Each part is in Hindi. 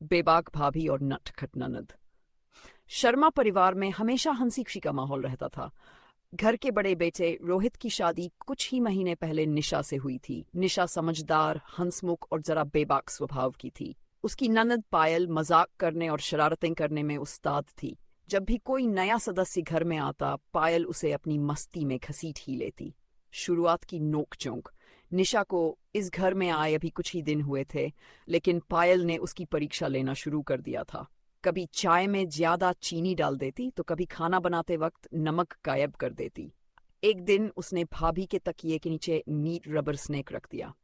बेबाक भाभी और नटखट ननद। शर्मा परिवार में हमेशा हंसी खुशी का माहौल रहता था। घर के बड़े बेटे रोहित की शादी कुछ ही महीने पहले निशा से हुई थी। निशा समझदार, हंसमुख और जरा बेबाक स्वभाव की थी। उसकी ननद पायल मजाक करने और शरारतें करने में उस्ताद थी। जब भी कोई नया सदस्य घर में आता, पायल उसे अपनी मस्ती में घसीट ही लेती। शुरुआत की नोक-झोंक। निशा को इस घर में आए अभी कुछ ही दिन हुए थे, लेकिन पायल ने उसकी परीक्षा लेना शुरू कर दिया था। कभी चाय में ज्यादा चीनी डाल देती तो कभी खाना बनाते वक्त नमक गायब कर देती। एक दिन उसने भाभी के तकिए के नीचे नीट रबर स्नेक रख दिया।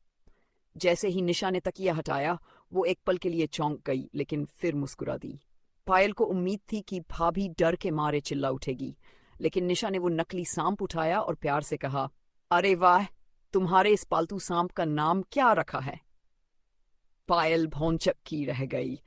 जैसे ही निशा ने तकिया हटाया, वो एक पल के लिए चौंक गई, लेकिन फिर मुस्कुरा दी। पायल को उम्मीद थी कि भाभी डर के मारे चिल्ला उठेगी, लेकिन निशा ने वो नकली सांप उठाया और प्यार से कहा, अरे वाह, तुम्हारे इस पालतू सांप का नाम क्या रखा है? पायल भौंचक्की रह गई।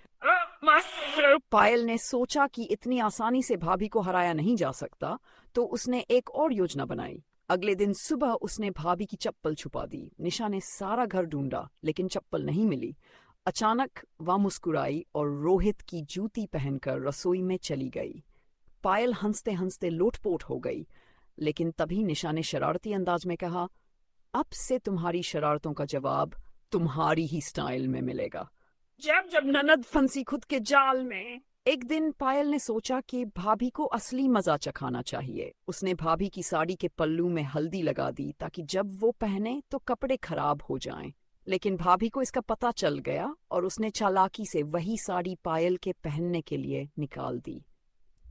पायल ने सोचा कि इतनी आसानी से भाभी को हराया नहीं जा सकता, तो उसने एक और योजना बनाई। अगले दिन सुबह उसने भाभी की चप्पल छुपा दी। निशा ने सारा घर ढूंढा, लेकिन चप्पल नहीं मिली। अचानक वह मुस्कुराई और रोहित की जूती पहनकर रसोई में चली गई। पायल हंसते हंसते लोटपोट हो गई, लेकिन तभी निशा ने शरारती अंदाज में कहा, अब से तुम्हारी शरारतों का जवाब तुम्हारी ही स्टाइल में मिलेगा। जब जब ननद फंसी खुद के जाल में। एक दिन पायल ने सोचा कि भाभी को असली मजा चखाना चाहिए। उसने भाभी की साड़ी के पल्लू में हल्दी लगा दी ताकि जब वो पहने तो कपड़े खराब हो जाएं। लेकिन भाभी को इसका पता चल गया और उसने चालाकी से वही साड़ी पायल के पहनने के लिए निकाल दी।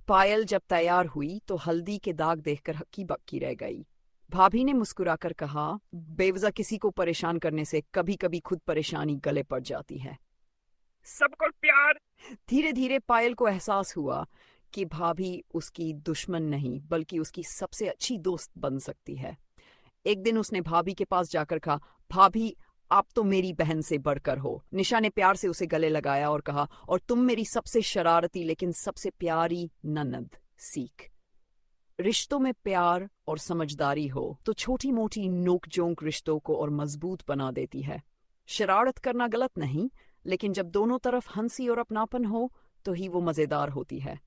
पायल जब तैयार हुई तो हल्दी के दाग देखकर हक्की बक्की रह गई। भाभी ने मुस्कुराकर कहा, बेवजह किसी को परेशान करने से कभी कभी खुद परेशानी गले पड़ जाती है। सबको प्यार। धीरे धीरे पायल को एहसास हुआ कि भाभी उसकी दुश्मन नहीं बल्कि उसकी सबसे अच्छी दोस्त बन सकती है। एक दिन उसने भाभी के पास जाकर कहा, भाभी, आप तो मेरी बहन से बढ़कर हो। निशा ने प्यार से उसे गले लगाया और कहा, और तुम मेरी सबसे शरारती लेकिन सबसे प्यारी ननद। सीख, रिश्तों में प्यार और समझदारी हो तो छोटी मोटी नोक-झोंक रिश्तों को और मजबूत बना देती है। शरारत करना गलत नहीं, लेकिन जब दोनों तरफ हंसी और अपनापन हो तो ही वो मजेदार होती है।